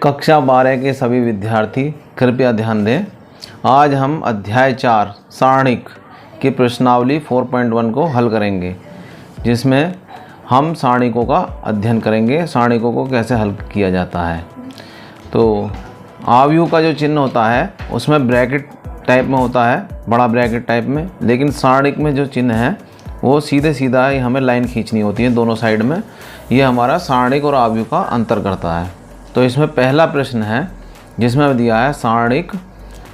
कक्षा 12 के सभी विद्यार्थी कृपया ध्यान दें। आज हम अध्याय 4 सारणिक की प्रश्नावली 4.1 को हल करेंगे, जिसमें हम सारणिकों का अध्ययन करेंगे, सारणिकों को कैसे हल किया जाता है। तो आव्यूह का जो चिन्ह होता है उसमें ब्रैकेट टाइप में होता है, बड़ा ब्रैकेट टाइप में, लेकिन सारणिक में जो चिन्ह है वो सीधे सीधा ही हमें लाइन खींचनी होती है दोनों साइड में। ये हमारा सारणिक और आव्यूह का अंतर करता है। तो इसमें पहला प्रश्न है जिसमें दिया है सारणिक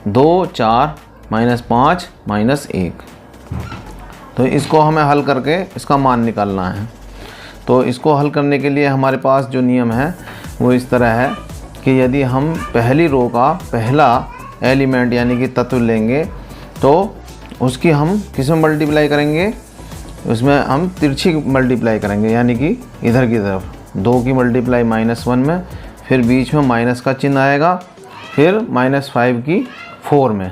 2, 4, -5, -1। तो इसको हमें हल करके इसका मान निकालना है। तो इसको हल करने के लिए हमारे पास जो नियम है वो इस तरह है कि यदि हम पहली रो का पहला एलिमेंट यानी कि तत्व लेंगे तो उसकी हम किस में मल्टीप्लाई करेंगे, उसमें हम तिरछी मल्टीप्लाई करेंगे, यानी कि इधर की तरफ 2 की मल्टीप्लाई -1 में, फिर बीच में माइनस का चिन्ह आएगा, फिर -5 की 4 में,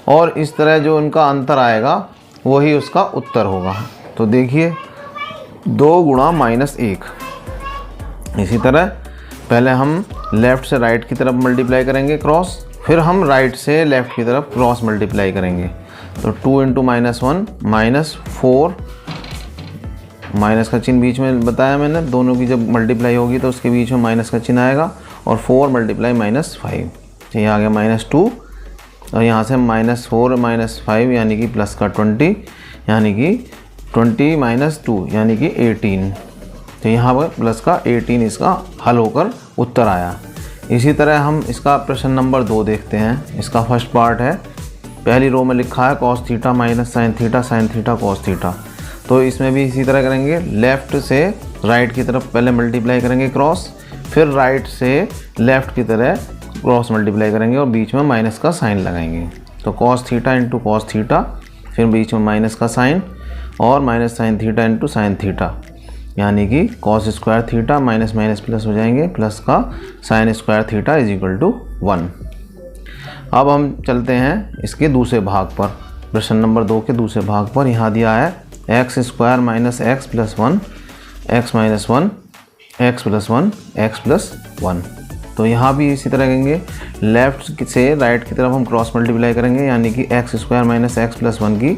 और इस तरह जो उनका अंतर आएगा वही उसका उत्तर होगा। तो देखिए 2 गुणा -1। इसी तरह पहले हम लेफ़्ट से राइट की तरफ मल्टीप्लाई करेंगे क्रॉस, फिर हम राइट से लेफ़्ट की तरफ क्रॉस मल्टीप्लाई करेंगे। तो 2 × -1 -4, माइनस का चिन्ह बीच में बताया मैंने, दोनों की जब मल्टीप्लाई होगी तो उसके बीच में माइनस का चिन्ह आएगा, और 4 × -5, तो ये आ गया -2, और यहाँ से -4 -5 यानी कि प्लस का 20, यानी कि 20 - 2 यानी कि 18। तो यहाँ पर प्लस का 18 इसका हल होकर उत्तर आया। इसी तरह हम इसका प्रश्न नंबर 2 देखते हैं। इसका फर्स्ट पार्ट है, पहली रो में लिखा है cos theta - sin theta sin theta cos theta. तो इसमें भी इसी तरह करेंगे, लेफ़्ट से राइट की तरफ पहले मल्टीप्लाई करेंगे क्रॉस, फिर राइट से लेफ़्ट की तरह क्रॉस मल्टीप्लाई करेंगे और बीच में माइनस का साइन लगाएंगे। तो cos थीटा × cos थीटा, फिर बीच में माइनस का साइन, और -sin थीटा × sin थीटा, यानी कि cos square theta minus minus plus हो जाएंगे, प्लस का sin स्क्वायर थीटा = 1। अब हम चलते हैं इसके दूसरे भाग पर, प्रश्न नंबर 2 के दूसरे भाग पर। यहाँ दिया है x² - x + 1 x - 1 x + 1 x + 1। तो यहाँ भी इसी तरह करेंगे, लेफ़्ट से राइट की तरफ हम क्रॉस मल्टीप्लाई करेंगे, यानी कि x² - x + 1 की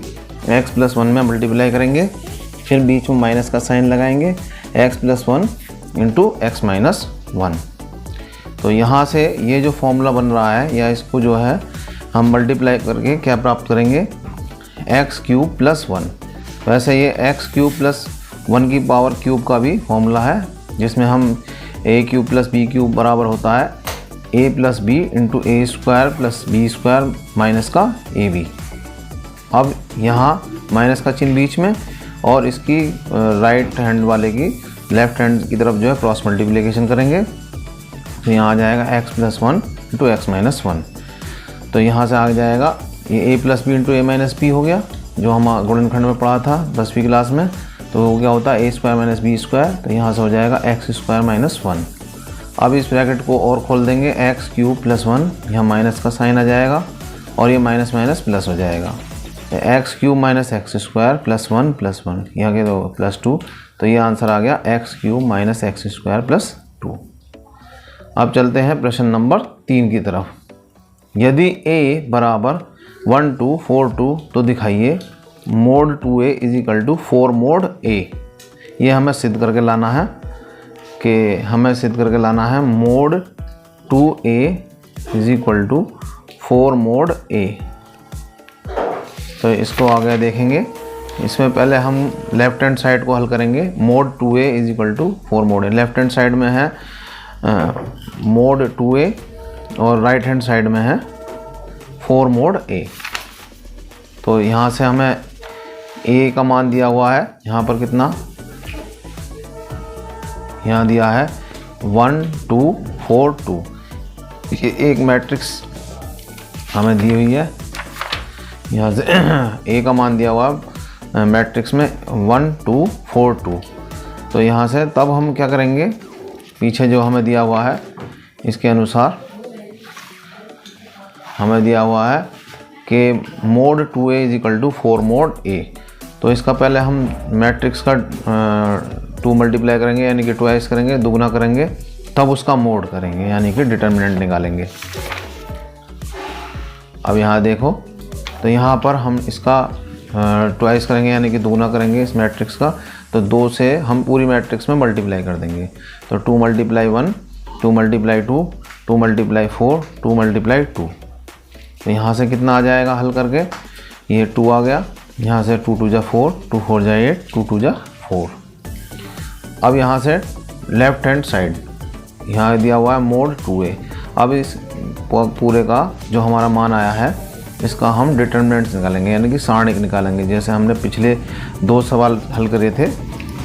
x + 1 में मल्टीप्लाई करेंगे, फिर बीच में माइनस का साइन लगाएंगे, x + 1 × x - 1। तो यहाँ से ये जो फॉर्मूला बन रहा है, या इसको जो है हम मल्टीप्लाई करके क्या प्राप्त करेंगे, x³ + 1। वैसे ये x³ + 1 की पावर क्यूब का भी फॉर्मूला है, जिसमें हम a³ + b³ बराबर होता है a + b × a² + b² minus का ab। अब यहाँ माइनस का चिन्ह बीच में, और इसकी राइट हैंड वाले की लेफ़्ट हैंड की तरफ जो है क्रॉस मल्टीप्लिकेशन करेंगे। तो यहाँ आ जाएगा x + 1 × x - 1। तो यहाँ से आ जाएगा ये a + b × a - b हो गया, जो हम गुणनखंड में पढ़ा था 10वीं क्लास में। तो वो क्या होता है a² - b², तो यहाँ से हो जाएगा x² - 1। अब इस ब्रैकेट को और खोल देंगे, x³ + 1, यहाँ माइनस का साइन आ जाएगा, और ये माइनस माइनस प्लस हो जाएगा, x³ - x² + 1 + 1, यहाँ के तो +2। तो ये आंसर आ गया x³ - x² + 2। अब चलते हैं प्रश्न नंबर 3 की तरफ। यदि a = 1 2 4 2, तो दिखाइए mod 2a = 4 mod a। ये हमें सिद्ध करके लाना है mod 2a = 4 mod a। तो इसको आगे देखेंगे। इसमें पहले हम लेफ़्ट हैंड साइड को हल करेंगे, mod 2a = 4 mod a। Left hand side में है mod 2a, और राइट हैंड साइड में है 4 mod a। तो यहाँ से हमें a का मान दिया हुआ है, यहाँ पर कितना, यहाँ दिया है 1 2 4 2। ये एक मैट्रिक्स हमें दी हुई है, यहाँ से a का मान दिया हुआ है मैट्रिक्स में 1 2 4 2। तो यहाँ से तब हम क्या करेंगे, पीछे जो हमें दिया हुआ है इसके अनुसार हमें दिया हुआ है कि mod 2a = 4 mod a। तो इसका पहले हम मैट्रिक्स का 2 मल्टीप्लाई करेंगे, यानी कि ट्वाइस करेंगे, दुगना करेंगे, तब उसका मोड करेंगे, यानी कि डिटर्मिनेंट निकालेंगे। अब यहाँ देखो, तो यहाँ पर हम इसका ट्वाइस करेंगे, यानी कि दोगुना करेंगे इस मैट्रिक्स का। तो 2 से हम पूरी मैट्रिक्स में मल्टीप्लाई कर देंगे। तो 2 × 1, 2 × 2, 2 × 4, 2 × 2। तो यहाँ से कितना आ जाएगा हल करके, ये 2 आ गया। यहाँ से 2 × 2 = 4, 2 × 4 = 8, 2 × 2 = 4। अब यहाँ से लेफ्ट हैंड साइड यहाँ दिया हुआ है मोड 2a। अब इस पूरे का जो हमारा मान आया है इसका हम डिटर्मिनेंट्स निकालेंगे, यानी कि सारणिक निकालेंगे। जैसे हमने पिछले 2 सवाल हल करे थे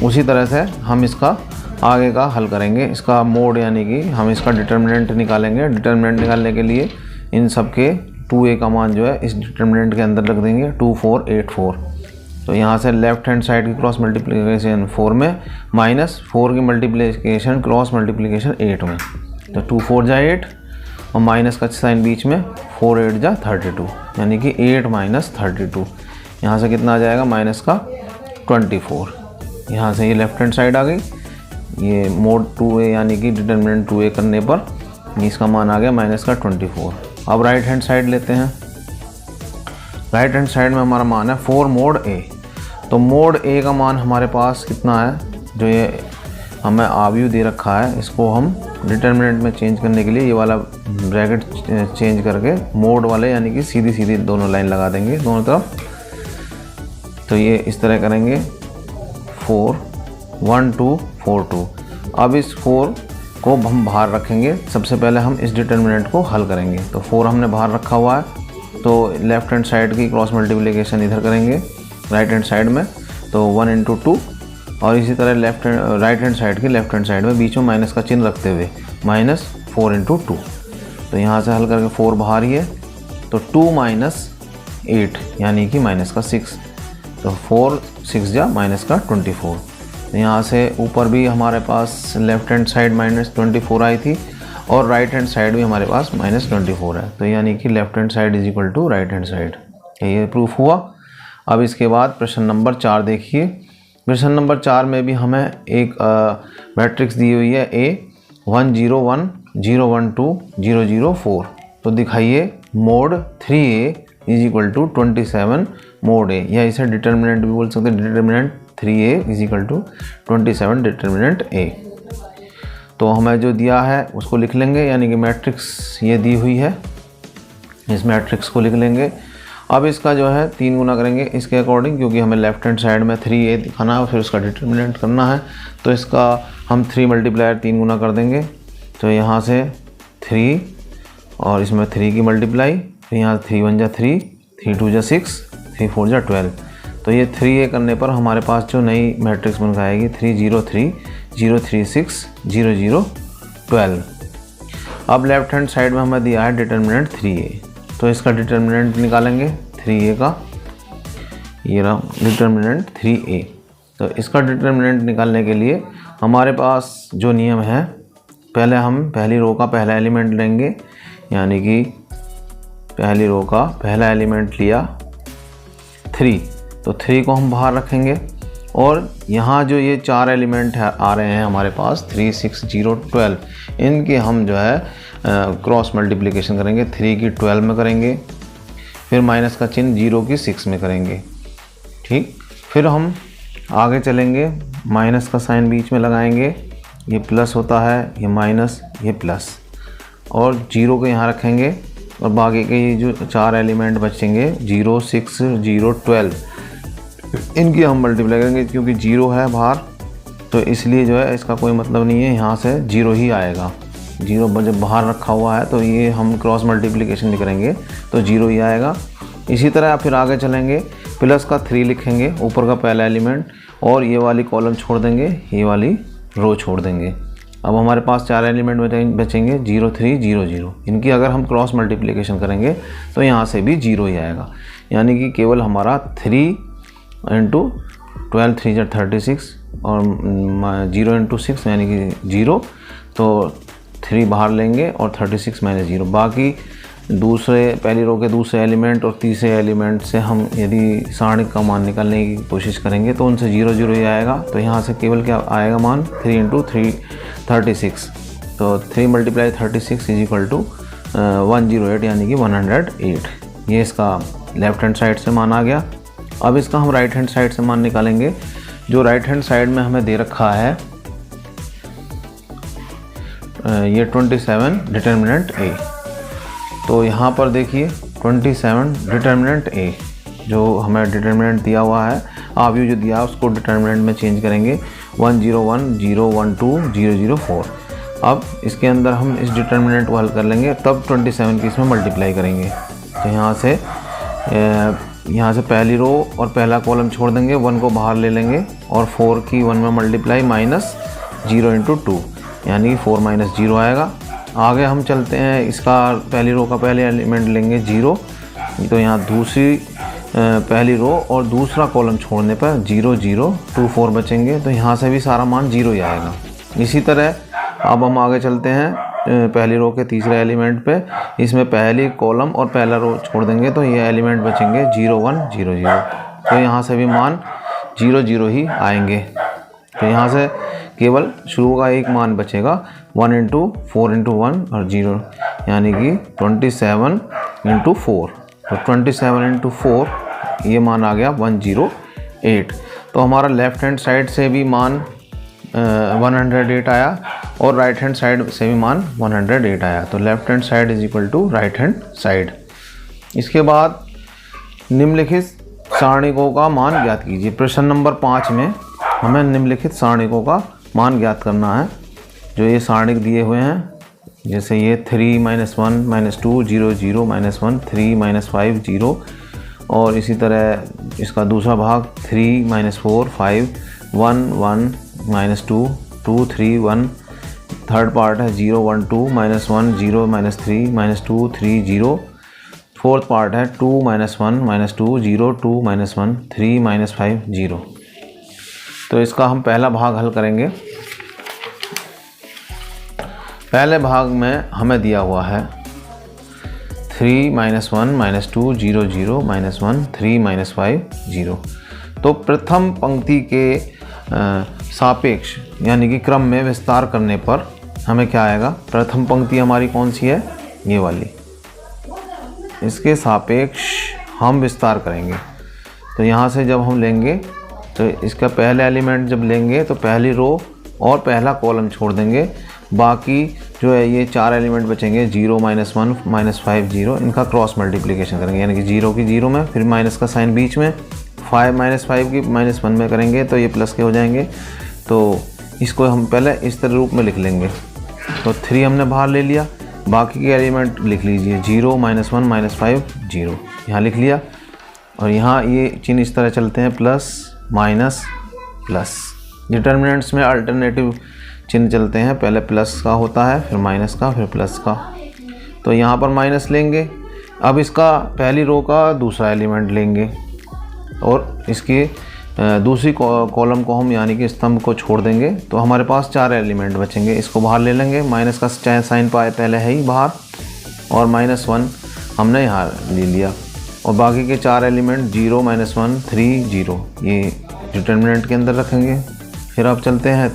उसी तरह से हम इसका आगे का हल करेंगे। इसका मोड यानी कि हम इसका डिटर्मिनेंट निकालेंगे। डिटर्मिनेंट निकालने के लिए इन सब के 2a का मान जो है इस डिटर्मिनेंट के अंदर रख देंगे, 2 4 8 4। तो यहाँ से लेफ्ट हैंड साइड की क्रॉस मल्टीप्लिकेशन 4 में, -4 की मल्टीप्लिकेशन क्रॉस मल्टीप्लिकेशन 8 में। तो 2 4 = 8 और माइनस का साइन बीच में, 4 8 = 32, यानी कि 8 - 32। यहाँ से कितना आ जाएगा माइनस का 24। यहाँ से ये लेफ्ट हैंड साइड आ गई, ये मोड 2a यानी कि डिटर्मिनेंट 2a करने पर इसका मान आ गया माइनस का 24। अब राइट हैंड साइड लेते हैं। राइट हैंड साइड में हमारा मान है 4 मोड a। तो मोड a का मान हमारे पास कितना है, जो ये हमें आव्यू दे रखा है, इसको हम डिटर्मिनेंट में चेंज करने के लिए ये वाला ब्रैकेट चेंज करके मोड वाले यानी कि सीधी सीधी दोनों लाइन लगा देंगे दोनों तरफ। तो ये इस तरह करेंगे 4 1 2 4 2। अब इस 4 को हम बाहर रखेंगे। सबसे पहले हम इस डिटर्मिनेंट को हल करेंगे। तो 4 हमने बाहर रखा हुआ है, तो लेफ्ट हैंड साइड की क्रॉस मल्टीप्लिकेशन इधर करेंगे राइट हैंड साइड में, तो 1 × 2। और इसी तरह राइट हैंड साइड की लेफ्ट हैंड साइड में बीच में माइनस का चिन्ह रखते हुए -4 × 2। तो यहाँ से हल करके 4 बाहर ही है, तो 2 - 8 यानी कि -6। तो 4 6 = -24। तो यहाँ से ऊपर भी हमारे पास लेफ्ट हैंड साइड -24 आई थी और राइट हैंड साइड भी हमारे पास -24 है। तो यानी कि left hand side = right hand side. ये प्रूफ हुआ। अब इसके बाद प्रश्न नंबर 4 देखिए। प्रश्न नंबर 4 में भी हमें एक मैट्रिक्स दी हुई है A 1 0 1 0 1 2 0 0 4। तो दिखाइए मोड 3a = 27 मोड a, या इसे डिटर्मिनेंट भी बोल सकते हैं, डिटर्मिनेंट 3a = 27 डिटर्मिनेंट a। तो हमें जो दिया है उसको लिख लेंगे, यानी कि मैट्रिक्स ये दी हुई है, इस मैट्रिक्स को लिख लेंगे। अब इसका जो है 3 गुना करेंगे इसके अकॉर्डिंग, क्योंकि हमें लेफ्ट हैंड साइड में 3a दिखाना है और फिर उसका डिटर्मिनेंट करना है। तो इसका हम 3 × 3 गुना कर देंगे। तो यहाँ से 3 और इसमें 3 की मल्टीप्लाई, फिर यहाँ 3 1 = 3, 3 2 = 6, 3 4 = 12। तो ये 3a करने पर हमारे पास जो नई मैट्रिक्स बन जाएगी 3 0 3 0 3 6 0 0 12। अब लेफ्ट हैंड साइड में हमें दिया है डिटर्मिनेंट 3a, तो इसका डिटर्मिनेंट निकालेंगे 3a का। ये रहा डिटर्मिनेंट 3a। तो इसका डिटर्मिनेंट निकालने के लिए हमारे पास जो नियम है, पहले हम पहली रो का पहला एलिमेंट लेंगे, यानी कि पहली रो का पहला एलिमेंट लिया 3, तो 3 को हम बाहर रखेंगे। और यहाँ जो ये 4 एलिमेंट आ रहे हैं हमारे पास 3 6 0 12, इनके हम जो है क्रॉस मल्टीप्लिकेशन करेंगे। 3 की 12 में करेंगे, फिर माइनस का चिन्ह 0 की 6 में करेंगे। ठीक, फिर हम आगे चलेंगे, माइनस का साइन बीच में लगाएंगे, ये प्लस होता है, ये माइनस, ये प्लस, और 0 को यहाँ रखेंगे। और बाकी के ये जो 4 एलिमेंट बचेंगे 0 6 0 12, इनकी हम मल्टीप्लाई करेंगे। क्योंकि 0 है बाहर, तो इसलिए जो है इसका कोई मतलब नहीं है, यहाँ से 0 ही आएगा। 0 जब बाहर रखा हुआ है तो ये हम क्रॉस मल्टीप्लिकेशन भी करेंगे तो 0 ही आएगा। इसी तरह फिर आगे चलेंगे, प्लस का 3 लिखेंगे ऊपर का पहला एलिमेंट, और ये वाली कॉलम छोड़ देंगे, ये वाली रो छोड़ देंगे। अब हमारे पास 4 एलिमेंट बचेंगे 0 3 0 0। इनकी अगर हम क्रॉस मल्टीप्लिकेशन करेंगे तो यहाँ से भी 0 ही आएगा, यानी कि केवल हमारा 3 × 12 3 = 36 और 0 × 6 यानी कि 0। तो 3 बाहर लेंगे और 36 - 0। बाकी पहली रो के दूसरे एलिमेंट और तीसरे एलिमेंट से हम यदि सारणिक का मान निकालने की कोशिश करेंगे तो उनसे 0 0 ही आएगा। तो यहाँ से केवल क्या आएगा मान 3 × 3 36। तो 3 × 36 इज इक्वल टू 108 यानी कि 108। ये इसका लेफ़्ट हैंड साइड से मान आ गया। अब इसका हम राइट हैंड साइड से मान निकालेंगे। जो राइट हैंड साइड में हमें दे रखा है ये 27 डिटर्मिनेंट ए। तो यहाँ पर देखिए 27 डिटर्मिनेंट ए, जो हमें डिटर्मिनेंट दिया हुआ है, आप ये जो दिया है उसको डिटर्मिनेंट में चेंज करेंगे 101 012 004। अब इसके अंदर हम इस डिटर्मिनेंट को हल कर लेंगे, तब 27 की इसमें मल्टीप्लाई करेंगे। तो यहाँ से पहली रो और पहला कॉलम छोड़ देंगे, 1 को बाहर ले लेंगे और 4 की 1 में मल्टीप्लाई माइनस 0 × 2 यानी 4 - 0 आएगा। आगे हम चलते हैं, इसका पहली रो का पहले एलिमेंट लेंगे 0, तो यहाँ दूसरी पहली रो और दूसरा कॉलम छोड़ने पर 0 0 2 4 बचेंगे, तो यहाँ से भी सारा मान 0 ही आएगा। इसी तरह अब हम आगे चलते हैं पहली रो के तीसरे एलिमेंट पे, इसमें पहली कॉलम और पहला रो छोड़ देंगे तो ये एलिमेंट बचेंगे 0 1 0 0, तो यहाँ से भी मान 0 0 ही आएंगे। तो यहाँ से केवल शुरू का एक मान बचेगा 1 × 4 × 1 और 0 यानी कि 27 × 4। तो 27 × 4 ये मान आ गया 108। तो हमारा लेफ़्ट हैंड साइड से भी मान 108 आया और राइट हैंड साइड से भी मान 108 आया। तो left hand side is equal to right hand side. इसके बाद निम्नलिखित सारणिकों का मान ज्ञात कीजिए। प्रश्न नंबर 5 में हमें निम्नलिखित सारणिकों का मान ज्ञात करना है। जो ये सारणिक दिए हुए हैं, जैसे ये 3 - 1 - 2 0 0 - 1 3 - 5 0, और इसी तरह इसका दूसरा भाग 3 - 4 5 1 1 - 2 2 3 1। थर्ड पार्ट है 0 1 2 - 1 0 - 3 - 2 3 0। फोर्थ पार्ट है 2 - 1 - 2 0 2 - 1 3 - 5 0। तो इसका हम पहला भाग हल करेंगे। पहले भाग में हमें दिया हुआ है 3 - 1 - 2 0 0 - 1 3 - 5 0। तो प्रथम पंक्ति के सापेक्ष यानी कि क्रम में विस्तार करने पर हमें क्या आएगा। प्रथम पंक्ति हमारी कौन सी है, ये वाली, इसके सापेक्ष हम विस्तार करेंगे। तो यहाँ से जब हम लेंगे तो इसका पहला एलिमेंट जब लेंगे तो पहली रो और पहला कॉलम छोड़ देंगे, बाकी जो है ये 4 एलिमेंट बचेंगे 0 - 1 - 5 0, इनका क्रॉस मल्टीप्लिकेशन करेंगे यानी कि 0 की 0 में, फिर माइनस का साइन बीच में, 5 - 5 की -1 में करेंगे तो ये प्लस के हो जाएंगे। तो इसको हम पहले इस तरह रूप में लिख लेंगे। तो 3 हमने बाहर ले लिया, बाकी के एलिमेंट लिख लीजिए 0 - 1 - 5 0, यहाँ लिख लिया। और यहाँ ये चिन्ह इस तरह चलते हैं प्लस माइनस प्लस। डिटर्मिनेंट्स में अल्टरनेटिव चिन्ह चलते हैं, पहले प्लस का होता है फिर माइनस का फिर प्लस का। तो यहाँ पर माइनस लेंगे। अब इसका पहली रो का दूसरा एलिमेंट लेंगे और इसकी दूसरी कॉलम को हम यानी कि स्तंभ को छोड़ देंगे, तो हमारे पास 4 एलिमेंट बचेंगे। इसको बाहर ले लेंगे, माइनस का साइन पहले है ही बाहर, और -1 हमने यहाँ ले लिया, और बाकी के 4 एलिमेंट 0 - 1 3 0 ये डिटर्मिनेंट के अंदर रखेंगे। फिर अब चलते हैं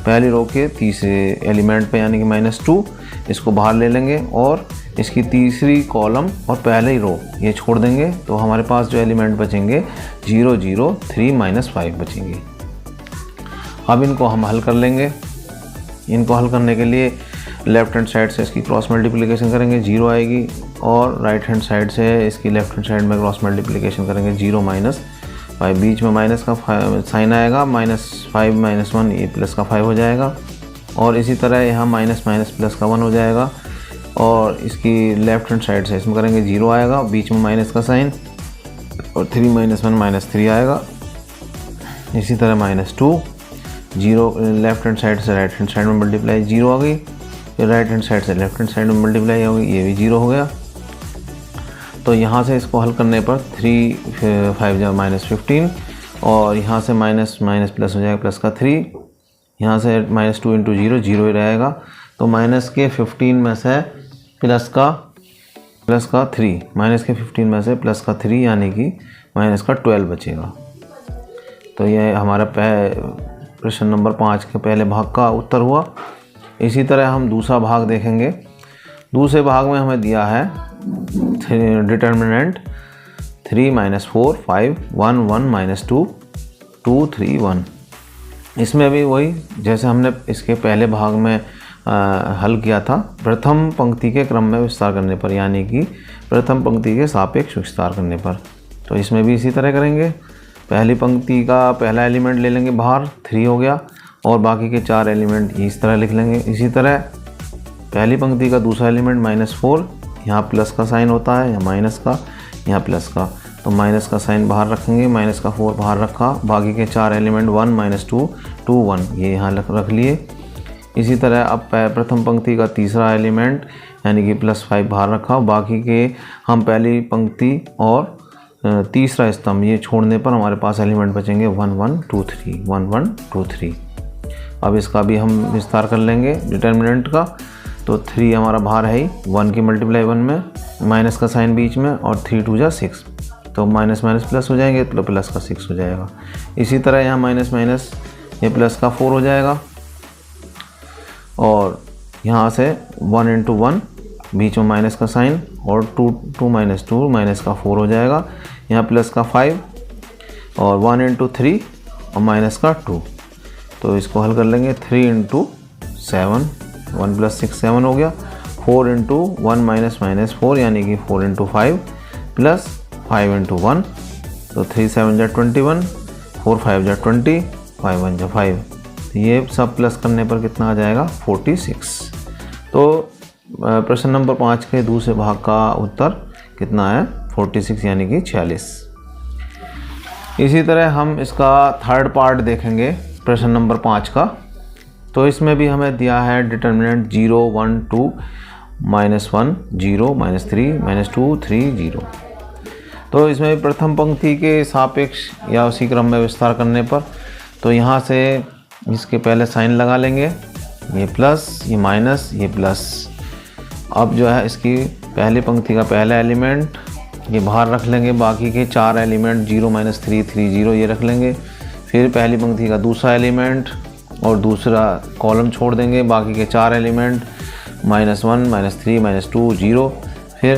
पहली रो के तीसरे एलिमेंट पे यानी कि -2, इसको बाहर ले लेंगे और इसकी तीसरी कॉलम और पहले रो ये छोड़ देंगे, तो हमारे पास जो एलिमेंट बचेंगे 0 0 3 - 5 बचेंगे। अब इनको हम हल कर लेंगे। इनको हल करने के लिए लेफ़्ट हैंड साइड से इसकी क्रॉस मल्टीप्लिकेशन करेंगे, 0 आएगी, और राइट हैंड साइड से इसकी लेफ़्ट हैंड साइड में क्रॉस मल्टीप्लिकेशन करेंगे 0 - 5, बीच में माइनस का साइन आएगा, -5 - 1 ये प्लस का 5 हो जाएगा, और इसी तरह यहाँ माइनस प्लस का 1 हो जाएगा, और इसकी लेफ़्ट हैंड साइड से इसमें करेंगे 0 आएगा, बीच में माइनस का साइन, और 3 - 1 -3 आएगा। इसी तरह -2 0 लेफ़्ट हैंड साइड से राइट हैंड साइड में मल्टीप्लाई 0 आ गई, फिर राइट हैंड साइड से लेफ़्ट हैंड साइड में मल्टीप्लाई होगी, ये भी 0 हो गया। तो यहाँ से इसको हल करने पर 3 5 -15, और यहाँ से माइनस प्लस हो जाएगा, प्लस का 3, यहाँ से -2 × 0 0 ही रहेगा। तो माइनस के 15 में से प्लस का 3, माइनस के 15 में से प्लस का 3 यानी कि माइनस का 12 बचेगा। तो ये हमारा प्रश्न नंबर 5 के पहले भाग का उत्तर हुआ। इसी तरह हम दूसरा भाग देखेंगे। दूसरे भाग में हमें दिया है डिटर्मिनेंट 3 - 4 5 1 1 - 2 2 3 1। इसमें भी वही जैसे हमने इसके पहले भाग में हल किया था, प्रथम पंक्ति के क्रम में विस्तार करने पर, यानी कि प्रथम पंक्ति के सापेक्ष विस्तार करने पर। तो इसमें भी इसी तरह करेंगे। पहली पंक्ति का पहला एलिमेंट ले लेंगे बाहर, 3 हो गया, और बाकी के 4 एलिमेंट इस तरह लिख लेंगे। इसी तरह पहली पंक्ति का दूसरा एलिमेंट -4, यहाँ प्लस का साइन होता है, या माइनस का, यहाँ प्लस का, तो माइनस का साइन बाहर रखेंगे, माइनस का 4 बाहर रखा। बाकी के 4 एलिमेंट 1 - 2 2 1 ये यहाँ रख लिए। इसी तरह अब प्रथम पंक्ति का तीसरा एलिमेंट यानी कि +5 बाहर रखा। बाकी के हम पहली पंक्ति और तीसरा स्तंभ ये छोड़ने पर हमारे पास एलिमेंट बचेंगे 1 1 2 3 1 1 2 3। अब इसका भी हम विस्तार कर लेंगे डिटर्मिनेंट का। तो 3 हमारा बाहर है ही, 1 की मल्टीप्लाई 1 में, माइनस का साइन बीच में, और 3 2 जा 6, तो माइनस माइनस प्लस हो जाएंगे, तो प्लस का 6 हो जाएगा। इसी तरह यहाँ माइनस माइनस ये प्लस का 4 हो जाएगा, और यहाँ से 1 × 1 बीच में माइनस का साइन, और 2 2 - 2 माइनस का 4 हो जाएगा। यहाँ प्लस का 5, और 1 × 3 और माइनस का 2। तो इसको हल कर लेंगे। 3 × 7, 1 + 6 7 हो गया। 4 × 1 - 4 यानी कि 4 × 5 प्लस 5 × 1, तो 3 7 जा 21, 4 5 जा 20, 5 1 जा 5। तो ये सब प्लस करने पर कितना आ जाएगा 46। तो प्रश्न नंबर 5 के दूसरे भाग का उत्तर कितना है 46 यानी कि 46। इसी तरह हम इसका थर्ड पार्ट देखेंगे प्रश्न नंबर 5 का। तो इसमें भी हमें दिया है डिटर्मिनेंट 0 1 2 -1 0 -3 -2 3 0। तो इसमें प्रथम पंक्ति के सापेक्ष या उसी क्रम में विस्तार करने पर, तो यहाँ से इसके पहले साइन लगा लेंगे, ये प्लस, ये माइनस, ये प्लस। अब जो है इसकी पहली पंक्ति का पहला एलिमेंट ये बाहर रख लेंगे, बाकी के 4 एलिमेंट 0 -3 3 0 ये रख लेंगे। फिर पहली पंक्ति का दूसरा एलिमेंट और दूसरा कॉलम छोड़ देंगे, बाकी के 4 एलिमेंट -1 -3 -2 0। फिर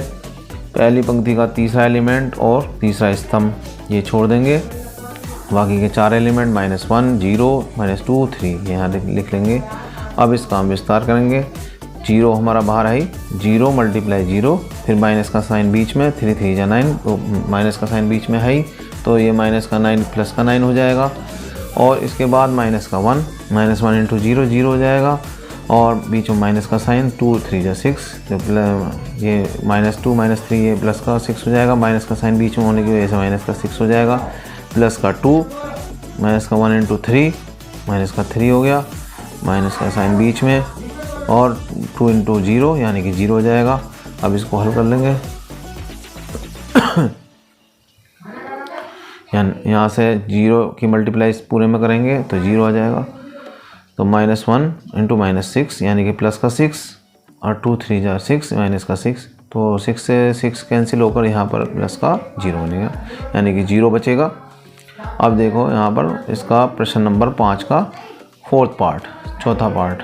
पहली पंक्ति का तीसरा एलिमेंट और तीसरा स्तंभ ये छोड़ देंगे, बाकी के 4 एलिमेंट -1 0 -2 3 यहाँ लिख लेंगे। अब इसका हम विस्तार करेंगे। 0 हमारा बाहर है, 0 × 0, फिर माइनस का साइन बीच में, 3 3 जा 9, तो माइनस का साइन बीच में है ही, तो ये माइनस का 9 प्लस का 9 हो जाएगा। और इसके बाद माइनस का 1, -1 × 0 0 हो जाएगा, और बीच में माइनस का साइन, 2 3 जा 6, तो ये -2 -3 ये प्लस का 6 हो जाएगा। माइनस का साइन बीच में होने की वजह से माइनस का 6 हो जाएगा, प्लस का 2, माइनस का 1 × 3 माइनस का 3 हो गया, माइनस का साइन बीच में, और 2 × 0 यानी कि 0 हो जाएगा। अब इसको हल कर लेंगे। यहाँ से 0 की मल्टीप्लाई पूरे में करेंगे तो 0 आ जाएगा। तो -1 × -6 यानी कि प्लस का 6, और 2 3 जा 6 माइनस का 6, तो 6 से 6 कैंसिल होकर यहाँ पर प्लस का 0 बनेगा, यानी कि 0 बचेगा। अब देखो यहाँ पर इसका प्रश्न नंबर 5 का फोर्थ पार्ट, चौथा पार्ट।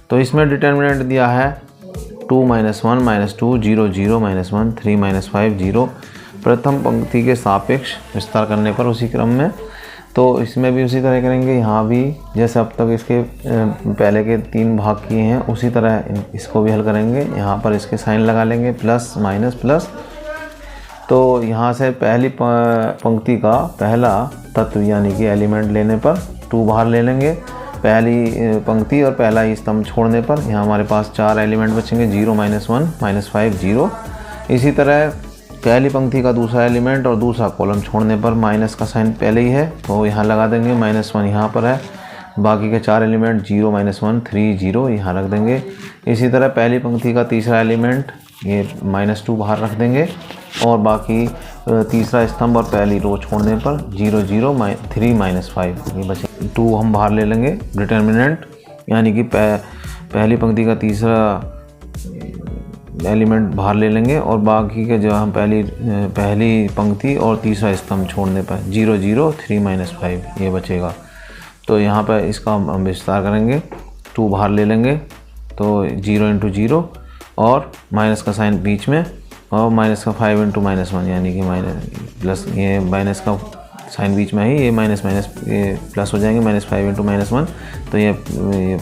तो इसमें डिटर्मिनेंट दिया है 2 - 1 -2 0 0 -1 3 -5 0। प्रथम पंक्ति के सापेक्ष विस्तार करने पर उसी क्रम में, तो इसमें भी उसी तरह करेंगे। यहाँ भी जैसे अब तक इसके पहले के 3 भाग किए हैं उसी तरह इसको भी हल करेंगे। यहाँ पर इसके साइन लगा लेंगे, प्लस माइनस प्लस। तो यहाँ से पहली पंक्ति का पहला तत्व यानी कि एलिमेंट लेने पर 2 बाहर ले लेंगे, पहली पंक्ति और पहला ही स्तंभ छोड़ने पर यहाँ हमारे पास 4 एलिमेंट बचेंगे, 0 -1 -5 0। इसी तरह पहली पंक्ति का दूसरा एलिमेंट और दूसरा कॉलम छोड़ने पर माइनस का साइन पहले ही है तो यहाँ लगा देंगे, -1 यहाँ पर है, बाकी के 4 एलिमेंट 0 -1 3 0 यहाँ रख देंगे। इसी तरह पहली पंक्ति का तीसरा एलिमेंट ये -2 बाहर रख देंगे, और बाकी तीसरा स्तंभ और पहली रो छोड़ने पर 0 0 3 -5 ये बचे। 2 हम बाहर ले लेंगे डिटर्मिनेंट, यानी कि पहली पंक्ति का तीसरा एलिमेंट बाहर ले लेंगे, और बाकी के जो हम पहली पंक्ति और तीसरा स्तंभ छोड़ने पर 0 0 3 -5 ये बचेगा। तो यहाँ पर इसका हम विस्तार करेंगे। 2 बाहर ले लेंगे तो 0 इंटू 0 और माइनस का साइन बीच में और माइनस का 5 इंटू -1 यानी कि माइनस प्लस, ये माइनस का साइन बीच में है, ये माइनस माइनस ये प्लस हो जाएंगे, -5 इंटू -1 तो ये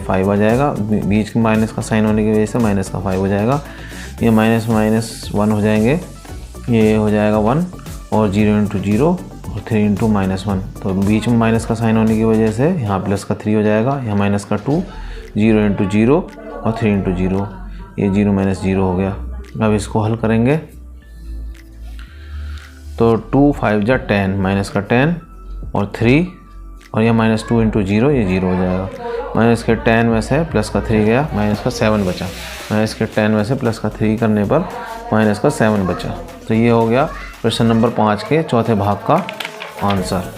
5 आ जाएगा। बीच में माइनस का साइन होने की वजह से माइनस का 5 हो जाएगा। ये माइनस 1 हो जाएंगे, ये हो जाएगा 1 और 0 इंटू 0 और 3 इंटू -1 तो बीच में माइनस का साइन होने की वजह से यहाँ प्लस का 3 हो जाएगा, यहाँ माइनस का 2, 0 इंटू 0 और 3 इंटू 0, ये 0 माइनस 0 हो गया। अब इसको हल करेंगे तो 2 5 जा 10, माइनस का 10 और 3 और यह -2 इंटू 0, ये 0 हो जाएगा। माइनस के 10 में से प्लस का 3 गया, माइनस का 7 बचा। माइनस के 10 में से प्लस का 3 करने पर माइनस का 7 बचा। तो ये हो गया प्रश्न नंबर 5 के चौथे भाग का आंसर।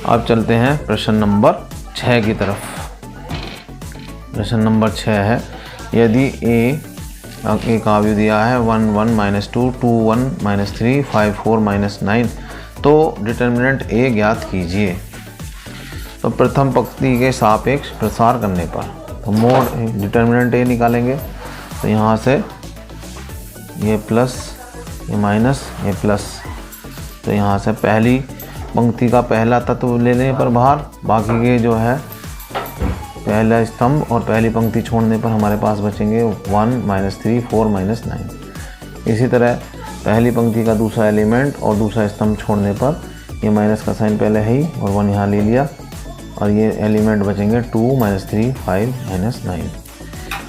अब चलते हैं प्रश्न नंबर 6 की तरफ। प्रश्न नंबर 6 है, यदि एक अवयव दिया है 1 1 -2 2 1 -3 5 4 -9 तो डिटर्मिनेंट ए ज्ञात कीजिए। तो प्रथम पंक्ति के सापेक्ष प्रसार करने पर तो मोड डिटर्मिनेंट ए निकालेंगे। तो यहाँ से ये प्लस, ये माइनस, ये प्लस, तो यहाँ से पहली पंक्ति का पहला तत्व लेने पर बाहर, बाकी के जो है पहला स्तंभ और पहली पंक्ति छोड़ने पर हमारे पास बचेंगे 1 -3 4 -9। इसी तरह पहली पंक्ति का दूसरा एलिमेंट और दूसरा स्तंभ छोड़ने पर ये माइनस का साइन पहले है ही और 1 यहाँ ले लिया और ये एलिमेंट बचेंगे 2 -3 5 -9।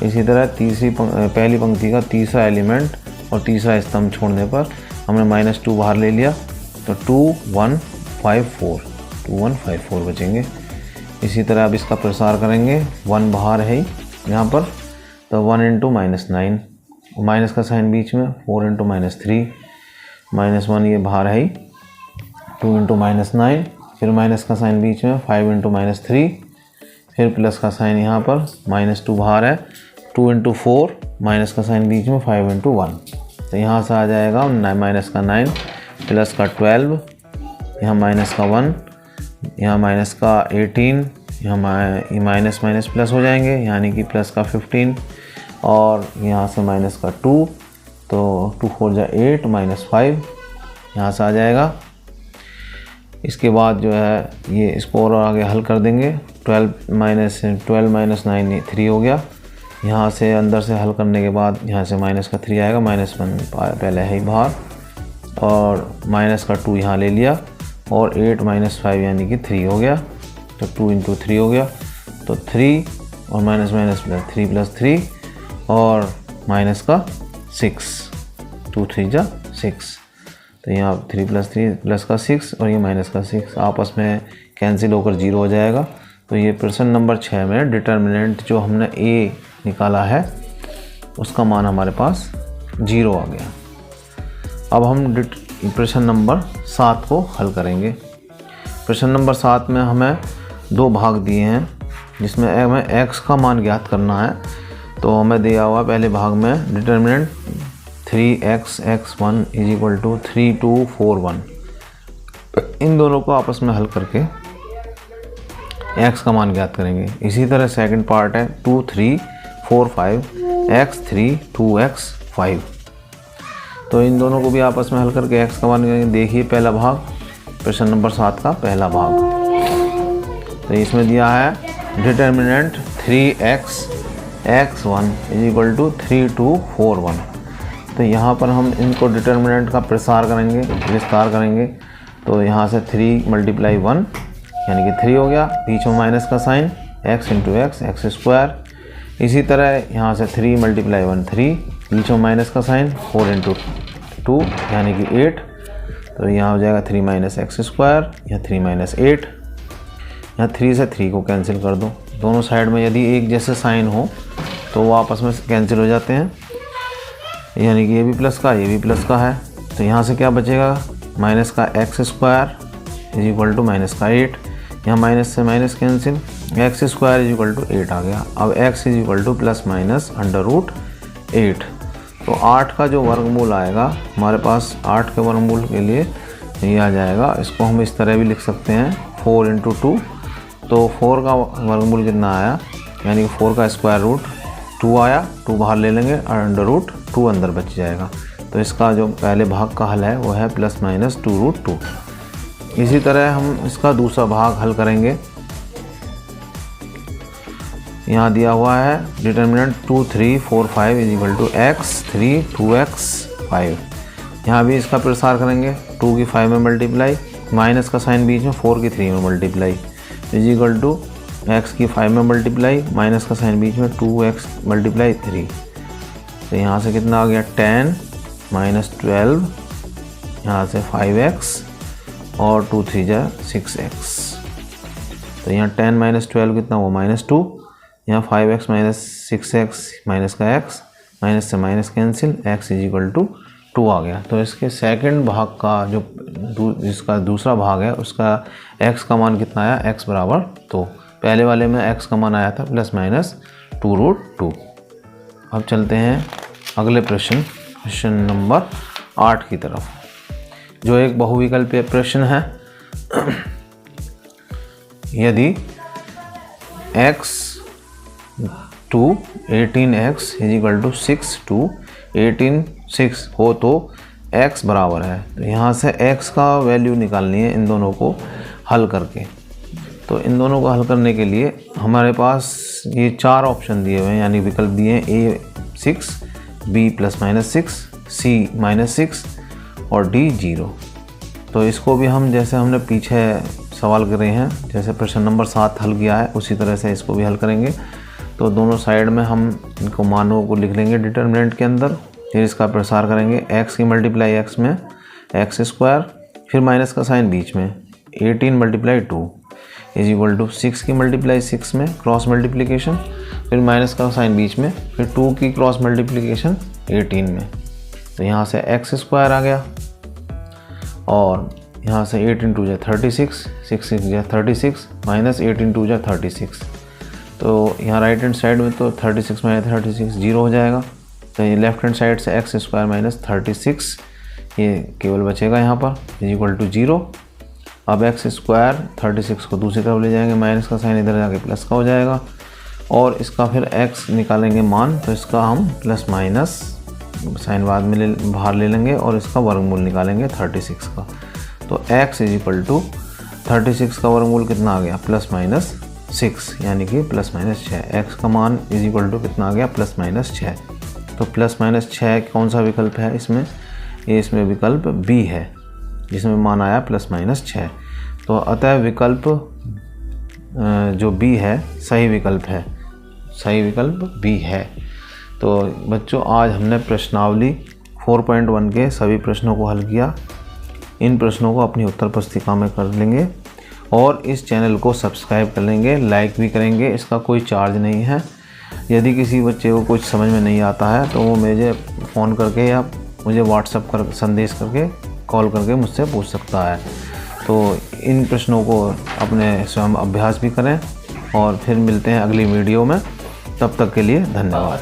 इसी तरह पहली पंक्ति का तीसरा एलिमेंट और तीसरा स्तंभ छोड़ने पर हमने -2 बाहर ले लिया तो 2 1 5 4 2 1 5 4 बचेंगे। इसी तरह अब इसका प्रसार करेंगे, 1 बाहर है यहाँ पर तो 1 इंटू -9, माइनस का साइन बीच में, 4 इंटू -3 -1 ये बाहर है 2 इंटू -9, फिर माइनस का साइन बीच में 5 इंटू -3, फिर प्लस का साइन यहाँ पर, -2 बाहर है 2 इंटू 4, माइनस का साइन बीच में 5 इंटू 1 तो यहाँ से आ जाएगा माइनस का 9 प्लस का 12, यहाँ माइनस का 1, यहाँ माइनस का 18, यहाँ माइनस माइनस प्लस हो जाएंगे यानी कि प्लस का 15 और यहाँ से माइनस का 2 तो 2 4 जा 8 -5 यहाँ से आ जाएगा। इसके बाद जो है ये इसको और आगे हल कर देंगे, 12 -9 3 हो गया। यहाँ से अंदर से हल करने के बाद यहाँ से माइनस का 3 आएगा, -1 पहले है ही बाहर और माइनस का 2 यहाँ ले लिया और 8 -5 यानी कि 3 हो गया तो 2 इंटू 3 हो गया तो 3 और माइनस माइनस प्लस 3 + 3 और माइनस का 6, 2 3 जा 6 तो यहाँ 3 + 3 प्लस का 6 और ये माइनस का 6 आपस में कैंसिल होकर 0 हो जाएगा। तो ये प्रश्न नंबर 6 में डिटर्मिनेंट जो हमने ए निकाला है उसका मान हमारे पास 0 आ गया। अब हम प्रश्न नंबर 7 को हल करेंगे। प्रश्न नंबर 7 में हमें 2 भाग दिए हैं जिसमें हमें x का मान ज्ञात करना है। तो हमें दिया हुआ पहले भाग में डिटर्मिनेंट 3x x1 = 3 2 4 1। इन दोनों को आपस में हल करके x का मान ज्ञात करेंगे। इसी तरह सेकंड पार्ट है 2 3 4 5 x3 2x 5। तो इन दोनों को भी आपस में हल करके x का मान करेंगे। देखिए पहला भाग, प्रश्न नंबर 7 का पहला भाग, तो इसमें दिया है डिटर्मिनेंट 3x x1 = 3 2 4 1। तो यहाँ पर हम इनको डिटर्मिनेंट का प्रसार करेंगे, विस्तार करेंगे। तो यहाँ से 3 × 1 यानी कि 3 हो गया, बीच में माइनस का साइन x × x x²। इसी तरह यहाँ से 3 × 1 3, बीच में माइनस का साइन 4 × 2 यानी कि 8। तो यहाँ हो जाएगा 3 - x², या 3 - 8। यहाँ 3 से 3 को कैंसिल कर दो। दोनों साइड में यदि एक जैसे साइन हो तो वो आपस में कैंसिल हो जाते हैं, यानी कि ये भी प्लस का ये भी प्लस का है। तो यहाँ से क्या बचेगा, माइनस का x² = माइनस का 8। यहाँ माइनस से माइनस कैंसिल, x² = 8 आ गया। अब x ± √8। तो 8 का जो वर्गमूल आएगा हमारे पास, 8 के वर्गमूल के लिए ये आ जाएगा। इसको हम इस तरह भी लिख सकते हैं 4 × 2। तो 4 का वर्गमूल कितना आया यानी कि 4 का स्क्वायर रूट 2 आया, 2 बाहर ले लेंगे और अंडर रूट 2 अंदर बच जाएगा। तो इसका जो पहले भाग का हल है वो है +-2√2। इसी तरह हम इसका दूसरा भाग हल करेंगे। यहाँ दिया हुआ है डिटर्मिनेंट 2, 3, 4, 5 = x 3 2x 5। यहाँ भी इसका प्रसार करेंगे, 2 की 5 में मल्टीप्लाई, माइनस का साइन बीच में, 4 की 3 में मल्टीप्लाई = x की 5 में मल्टीप्लाई, माइनस का साइन बीच में, 2x × 3। तो यहाँ से कितना आ गया 10 - 12, यहाँ से 5x और 2 3 जा 6x। तो यहाँ 10 - 12 कितना हुआ -2, यहाँ 5x - 6x माइनस का x, माइनस से माइनस कैंसिल, x = 2 आ गया। तो इसके सेकंड भाग का जो इसका दूसरा भाग है उसका x का मान कितना आया, x बराबर 2। पहले वाले में x का मान आया था +-2√2। अब चलते हैं अगले क्वेश्चन नंबर 8 की तरफ, जो एक बहुविकल्पीय प्रश्न है। यदि x to 18x = 6 to 18 6 हो तो x बराबर है। तो यहाँ से x का वैल्यू निकालनी है इन दोनों को हल करके। तो इन दोनों को हल करने के लिए हमारे पास ये 4 ऑप्शन दिए हुए हैं, यानी विकल्प दिए हैं A 6, B +-6, C -6 और D 0। तो इसको भी हम जैसे हमने पीछे सवाल करे हैं, जैसे प्रश्न नंबर 7 हल किया है, उसी तरह से इसको भी हल करेंगे। तो दोनों साइड में हम इनको मानों को लिख लेंगे डिटर्मिनेंट के अंदर, फिर इसका प्रसार करेंगे, x की मल्टीप्लाई x में x², फिर माइनस का साइन बीच में, 18 × 2 = 6 की मल्टीप्लाई 6 में क्रॉस मल्टीप्लिकेशन, फिर माइनस का साइन बीच में, फिर 2 की क्रॉस मल्टीप्लिकेशन 18 में। तो यहाँ से x² आ गया और यहाँ से 8 × 2 = 36, 6 × 6 = 36, माइनस 8 × 2 = 36। तो यहाँ राइट हैंड साइड में तो 36 - 36 0 हो जाएगा। तो ये लेफ्ट हैंड साइड से x² - 36 ये केवल बचेगा यहाँ पर = 0। अब x² 36 को दूसरी तरफ ले जाएंगे, माइनस का साइन इधर जाके प्लस का हो जाएगा और इसका फिर x निकालेंगे मान, तो इसका हम +- साइन बाद में बाहर ले लेंगे और इसका वर्गमूल निकालेंगे 36 का। तो x = 36 का वर्गमूल कितना आ गया, +-6, यानी कि +-6। x का मान = कितना आ गया, +-6। तो +-6 कौन सा विकल्प है इसमें, ये इसमें विकल्प B है जिसमें मान आया +-6। तो अतः विकल्प जो B है सही विकल्प है, सही विकल्प B है। तो बच्चों आज हमने प्रश्नावली 4.1 के सभी प्रश्नों को हल किया। इन प्रश्नों को अपनी उत्तर पुस्तिका में कर लेंगे और इस चैनल को सब्सक्राइब कर लेंगे, लाइक भी करेंगे। इसका कोई चार्ज नहीं है। यदि किसी बच्चे को कुछ समझ में नहीं आता है तो वो मुझे फ़ोन करके या मुझे व्हाट्सएप कर संदेश करके कॉल करके मुझसे पूछ सकता है। तो इन प्रश्नों को अपने स्वयं अभ्यास भी करें और फिर मिलते हैं अगली वीडियो में। तब तक के लिए धन्यवाद।